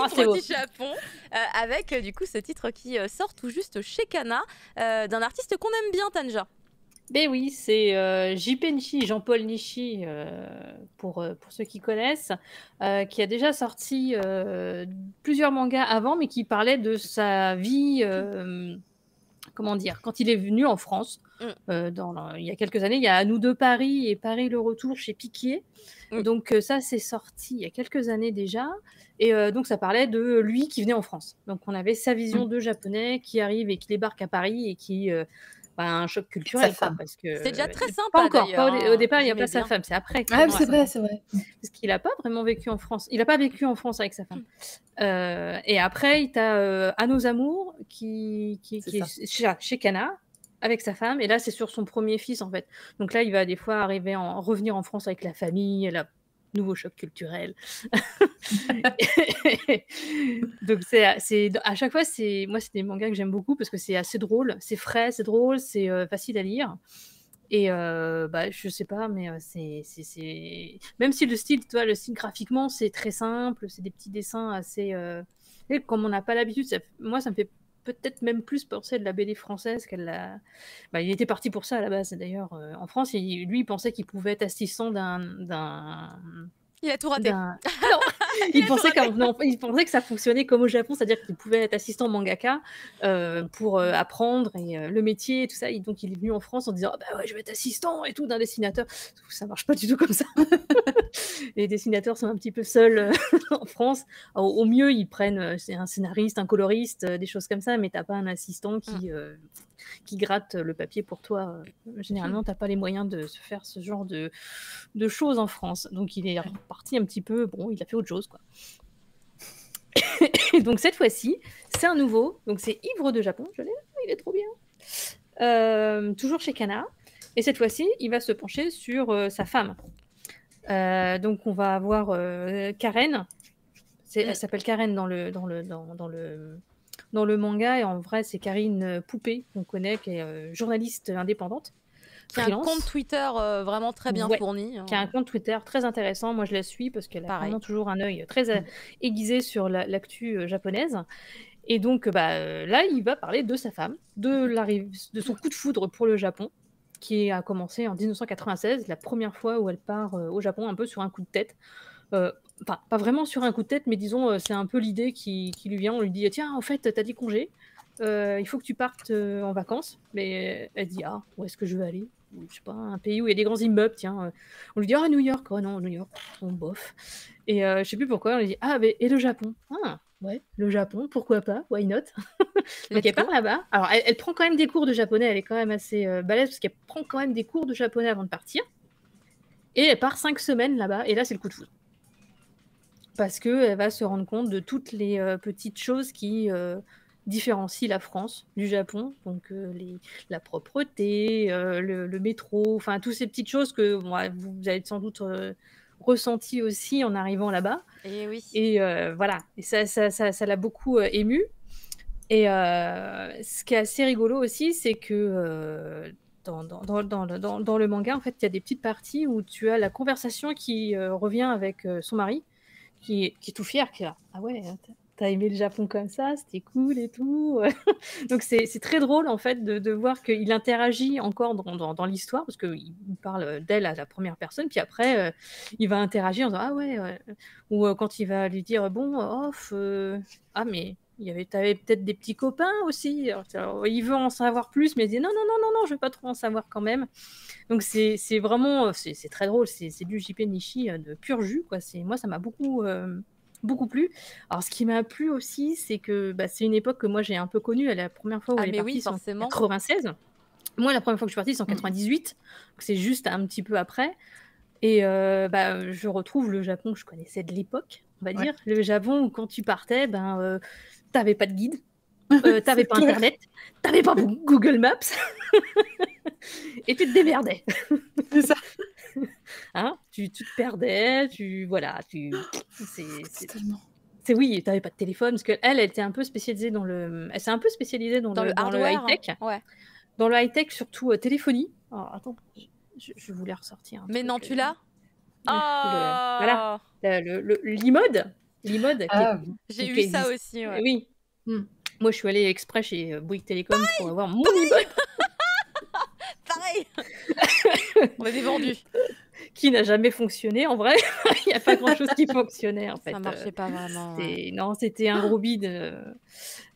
C'est beau. du Japon, avec du coup ce titre qui sort tout juste chez Kana, d'un artiste qu'on aime bien, Tanja. Ben oui, c'est J.P. Nishi, Jean-Paul Nishi, pour ceux qui connaissent, qui a déjà sorti plusieurs mangas avant, mais qui parlait de sa vie, comment dire, quand il est venu en France. Mm. Il y a quelques années, il y a À nous deux Paris et Paris le retour chez Piquier. Mm. Donc ça, c'est sorti il y a quelques années déjà. Et donc ça parlait de lui qui venait en France. Donc on avait sa vision de japonais qui arrive et qui débarque à Paris et qui a un choc Sa culturel. Quoi, femme. parce que, C'est déjà très pas sympa encore, pas d'ailleurs. au départ, il n'y a J'aimais pas sa bien. femme, c'est après. Ah, c'est vrai, c'est vrai. Parce qu'il n'a pas vraiment vécu en France. Il n'a pas vécu en France avec sa femme. Et après, tu as À nos amours qui est chez Kana avec sa femme. Et là, c'est sur son premier fils, en fait. Donc là, il va des fois revenir en France avec la famille. Elle a nouveau choc culturel. Donc à chaque fois, moi, c'est des mangas que j'aime beaucoup parce que c'est assez drôle. C'est frais, c'est drôle, c'est facile à lire. Et je sais pas, mais c'est même si le style graphiquement c'est très simple, c'est des petits dessins assez et comme on n'a pas l'habitude, moi ça me fait peut-être même plus penser de la BD française il était parti pour ça à la base d'ailleurs en France, lui il pensait qu'il pouvait être assistant d'un Il a tout raté. non, il pensait que ça fonctionnait comme au Japon, c'est-à-dire qu'il pouvait être assistant mangaka pour apprendre le métier et tout ça. Et donc il est venu en France en disant bah ouais, je vais être assistant et tout d'un dessinateur. Ça marche pas du tout comme ça. Les dessinateurs sont un petit peu seuls en France. Alors, au mieux, ils prennent c'est un scénariste, un coloriste, des choses comme ça, mais t'as pas un assistant qui gratte le papier pour toi. Généralement, t'as pas les moyens de se faire ce genre de choses en France. Donc il est reparti un petit peu, il a fait autre chose, quoi. Et donc cette fois-ci, c'est un nouveau, donc c'est Ivre de Japon, il est trop bien. Toujours chez Kana. Et cette fois-ci, il va se pencher sur sa femme. Donc on va avoir Karen. Elle s'appelle Karen dans le manga, et en vrai c'est Karine Poupée qu'on connaît, qui est journaliste indépendante. Qui a un compte Twitter vraiment très bien fourni. Qui a un compte Twitter très intéressant. Moi, je la suis parce qu'elle a vraiment toujours un œil très aiguisé sur l'actu japonaise. Et donc, là, il va parler de sa femme, de son coup de foudre pour le Japon, qui a commencé en 1996, la première fois où elle part au Japon, un peu sur un coup de tête. Enfin, pas vraiment sur un coup de tête, mais disons, c'est un peu l'idée qui lui vient. On lui dit, tiens, en fait, t'as des congés, il faut que tu partes en vacances. Mais elle dit, ah, où est-ce que je veux aller? Je sais pas, un pays où il y a des grands immeubles, tiens. On lui dit, ah, New York. Oh non, New York, on bof. Et je sais plus pourquoi, on lui dit, ah, et le Japon? Ah, ouais, le Japon, pourquoi pas? Why not? Donc elle part là-bas. Alors, elle prend quand même des cours de japonais, elle est quand même assez balèze, parce qu'elle prend quand même des cours de japonais avant de partir. Et elle part 5 semaines là-bas, et là, c'est le coup de foudre. Parce qu'elle va se rendre compte de toutes les petites choses qui différencient la France du Japon. Donc la propreté, le métro, enfin toutes ces petites choses que vous avez sans doute ressenties aussi en arrivant là-bas. Et oui. Et voilà, et ça l'a beaucoup émue. Et ce qui est assez rigolo aussi, c'est que dans le manga, en fait, il y a des petites parties où tu as la conversation qui revient avec son mari, qui est tout fier, qui est là, ah ouais, t'as aimé le Japon comme ça, c'était cool et tout. Donc c'est très drôle en fait de voir qu'il interagit encore dans l'histoire, parce qu'il parle d'elle à la première personne, puis après il va interagir en disant ah ouais, ou quand il va lui dire bon ah mais t'avais peut-être des petits copains aussi. Alors, il veut en savoir plus, mais il dit non, je veux pas trop en savoir quand même. Donc c'est vraiment c'est très drôle, c'est du J.P. Nishi de pur jus, quoi. Moi ça m'a beaucoup plu. Alors ce qui m'a plu aussi, c'est que c'est une époque que moi j'ai un peu connue. La première fois où elle est partie, c'est en 96. Moi la première fois que je suis partie, c'est en 98. Donc c'est juste un petit peu après. Et je retrouve le Japon que je connaissais de l'époque, on va dire. Le Japon où quand tu partais, t'avais pas de guide, t'avais pas internet, t'avais pas Google Maps, et tu te démerdais. C'est ça. Hein, tu te perdais, oui, t'avais pas de téléphone, parce qu'elle était un peu spécialisée elle s'est un peu spécialisée dans le high-tech. Ouais. Dans le high-tech, surtout téléphonie. Alors attends, je voulais ressortir. Mais non, tu l'as? Voilà, l'e-mode. l'e-mode Ah, J'ai eu qui ça existe. aussi, ouais. Oui. hmm. Moi, je suis allée exprès chez Bouygues Télécom pour avoir mon e-mode Pareil. On est des vendus. qui n'a jamais fonctionné en vrai. Il n'y a pas grand-chose qui fonctionnait en fait. Ça marchait pas vraiment. Ouais. Non, c'était un gros bide.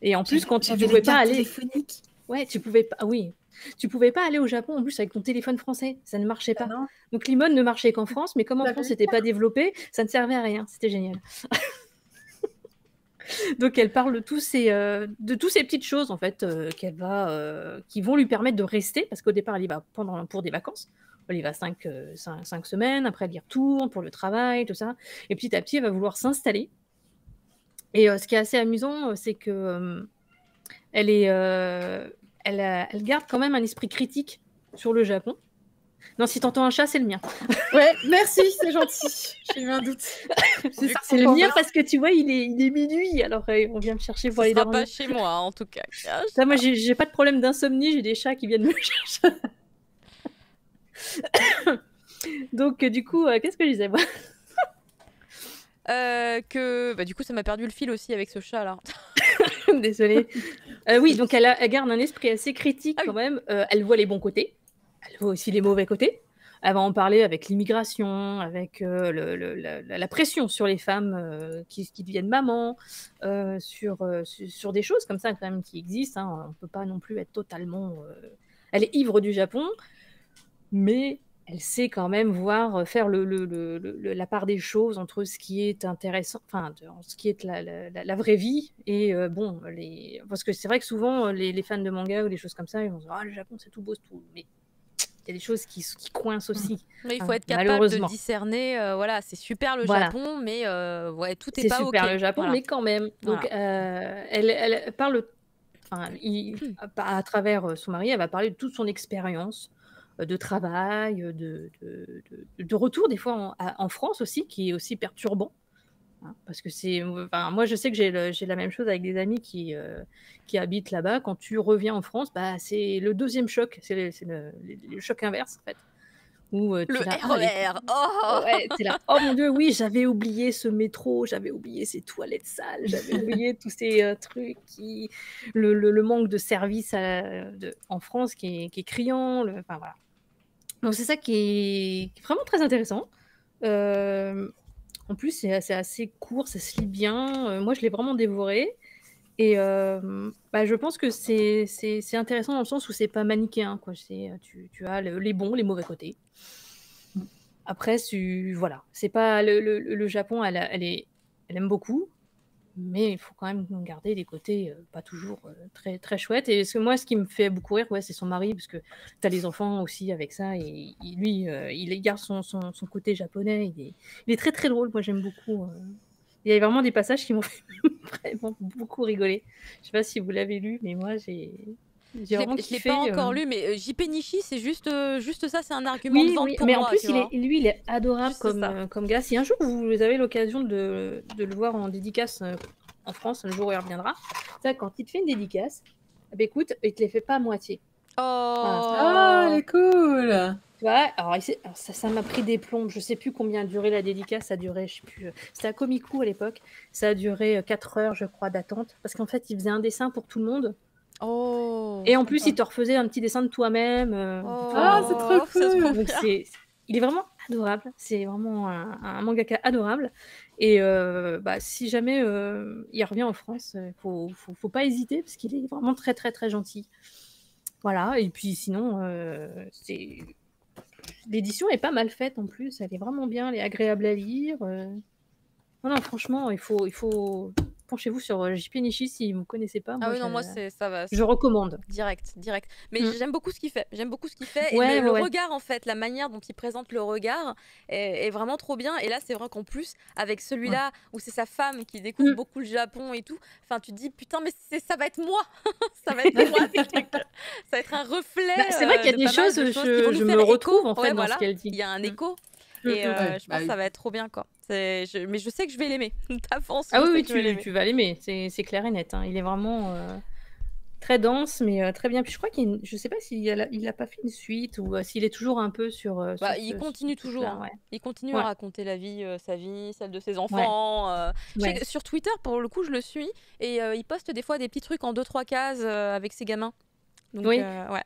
Et en plus, quand tu J'avais pouvais les pas cartes aller, téléphoniques. ouais, tu pouvais pas. Oui, tu pouvais pas aller au Japon en plus avec ton téléphone français. Ça ne marchait Ah pas. non, Donc l'e-mode ne marchait qu'en France, mais comme en j'avais France les c'était pas développé, ça ne servait à rien. C'était génial. Donc elle parle de tous ces petites choses en fait qui vont lui permettre de rester parce qu'au départ elle y va pour des vacances. Elle y va 5 semaines, après elle y retourne pour le travail, tout ça. Et petit à petit elle va vouloir s'installer. Et ce qui est assez amusant, c'est que elle garde quand même un esprit critique sur le Japon. Non, si t'entends un chat, c'est le mien. Ouais, merci, c'est gentil. J'ai eu un doute. Vu que C'est le mien parce que tu vois, il est minuit, alors on vient me chercher pour ça aller sera dormir. pas chez moi, en tout cas. Ça, moi, j'ai pas de problème d'insomnie, j'ai des chats qui viennent me chercher. Donc, du coup, qu'est-ce que je disais moi Du coup, ça m'a perdu le fil aussi avec ce chat là. Désolée. Oui, donc elle garde un esprit assez critique quand même. Elle voit les bons côtés, elle voit aussi les mauvais côtés. Elle va en parler avec l'immigration, avec la pression sur les femmes qui deviennent mamans, sur des choses comme ça quand même qui existent. Hein. On ne peut pas non plus être totalement... Elle est ivre du Japon, mais elle sait quand même faire la part des choses entre ce qui est intéressant, enfin, ce qui est la vraie vie et parce que c'est vrai que souvent les fans de manga ou des choses comme ça, ils vont se dire le Japon c'est tout beau, c'est tout, mais il y a des choses qui coincent aussi. Mais il faut être capable de malheureusement. discerner. Voilà, c'est super le Voilà. Japon, mais ouais, tout est C'est pas super ok. le Japon, Voilà. mais quand même. Donc elle parle, à travers son mari, elle va parler de toute son expérience de travail, de retour des fois en France aussi, qui est aussi perturbant. Hein, parce que moi je sais que j'ai la même chose avec des amis qui habitent là-bas. Quand tu reviens en France, c'est le deuxième choc, c'est le choc inverse en fait. Où, le tu l'as, RER. Oh ouais, t'es là, oh mon dieu, oui, j'avais oublié ce métro, j'avais oublié ces toilettes sales, j'avais oublié tous ces trucs le manque de service en France qui est criant. Enfin voilà. Donc c'est ça qui est vraiment très intéressant. En plus, c'est assez court, ça se lit bien. Moi, je l'ai vraiment dévoré. Et je pense que c'est intéressant dans le sens où c'est pas manichéen, quoi. Tu as les bons, les mauvais côtés. Après, voilà. C'est pas le Japon, elle aime beaucoup, mais il faut quand même garder des côtés pas toujours très, très chouettes. Et moi, ce qui me fait beaucoup rire, c'est son mari, parce que tu as les enfants aussi avec ça. Et lui, il garde son côté japonais. Il est très, très drôle. Moi, j'aime beaucoup. Il y a vraiment des passages qui m'ont fait vraiment beaucoup rigoler. Je sais pas si vous l'avez lu, mais moi, j'ai vraiment kiffé. Je l'ai pas encore lu, mais JP Nishi, c'est juste ça, c'est un argument de vente pour mais moi. En plus, tu vois. lui, il est adorable Juste comme gars. Si un jour vous avez l'occasion de le voir en dédicace en France, le jour où il reviendra, ça, quand il te fait une dédicace, écoute, il te les fait pas à moitié. Oh, Ah, elle est cool. Tu vois, alors ça m'a pris des plombs. Je sais plus combien a duré la dédicace. Ça a duré, je sais plus. C'était à Komiku à l'époque. Ça a duré 4 heures, je crois, d'attente. Parce qu'en fait, il faisait un dessin pour tout le monde. Oh. Et en plus, il te refaisait un petit dessin de toi-même. C'est trop cool. Donc il est vraiment adorable. C'est vraiment un mangaka adorable. Et si jamais il revient en France, faut pas hésiter parce qu'il est vraiment très, très, très gentil. Voilà. Et puis sinon, l'édition est pas mal faite en plus. Elle est vraiment bien. Elle est agréable à lire. Non, franchement, il faut... Penchez-vous sur JP Nishi si vous ne connaissez pas. Moi, moi, ça va. Je recommande. Direct. Mais j'aime beaucoup ce qu'il fait. Ouais, et le regard, en fait, la manière dont il présente le regard est vraiment trop bien. Et là, c'est vrai qu'en plus, avec celui-là, où c'est sa femme qui découvre beaucoup le Japon et tout, enfin, tu te dis, putain, mais ça va être moi. Ça va être moi, ces trucs. Ça va être un reflet. C'est vrai qu'il y a des choses, je me retrouve en fait dans ce qu'elle dit. Il y a un écho. Et je pense que ça va être trop bien, quoi. Mais je sais que je vais l'aimer. Ah oui, tu vas l'aimer. C'est clair et net. Hein. Il est vraiment... Très dense, mais très bien. Puis je crois je sais pas il a pas fait une suite ou s'il est toujours un peu sur Il ce continue toujours, truc-là, hein. ouais. Il continue à Ouais. raconter sa vie, celle de ses Ouais. enfants. Je sais Ouais. que sur Twitter, pour le coup, je le suis et il poste des fois des petits trucs en 2-3 cases avec ses gamins. Donc, Oui. ouais.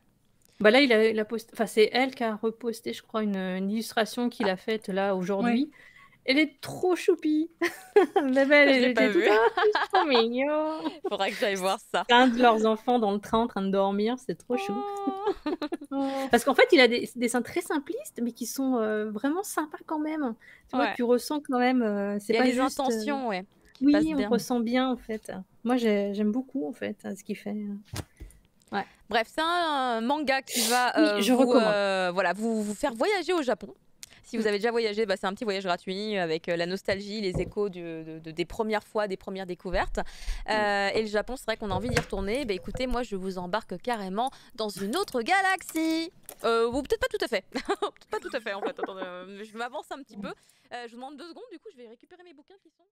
Bah là, il a posté, enfin c'est elle qui a reposté, je crois, une illustration qu'il a faite là aujourd'hui. Ouais. Elle est trop choupie. Bébé, Je l'ai elle pas était toute vu. c'est trop mignon. Faudra que j'aille voir ça. C'est un de leurs enfants dans le train en train de dormir, c'est trop chou. Oh. Oh. Parce qu'en fait, il a des dessins très simplistes, mais qui sont vraiment sympas quand même. Tu vois, Ouais. tu ressens quand même, c'est Il y a pas les juste. intentions, ouais, qui passent Oui, on bien. ressent bien en fait. Moi, j'aime beaucoup en fait ce qu'il fait. Ouais. Bref, c'est un manga qui va Oui, je recommande. voilà, vous faire voyager au Japon. Si vous avez déjà voyagé, c'est un petit voyage gratuit avec la nostalgie, les échos des premières fois, des premières découvertes. Et le Japon, c'est vrai qu'on a envie d'y retourner. Écoutez, moi, je vous embarque carrément dans une autre galaxie. Ou peut-être pas tout à fait. Peut-être pas tout à fait, en fait. Attendez, je m'avance un petit peu. Je vous demande 2 secondes, du coup, je vais récupérer mes bouquins qui sont...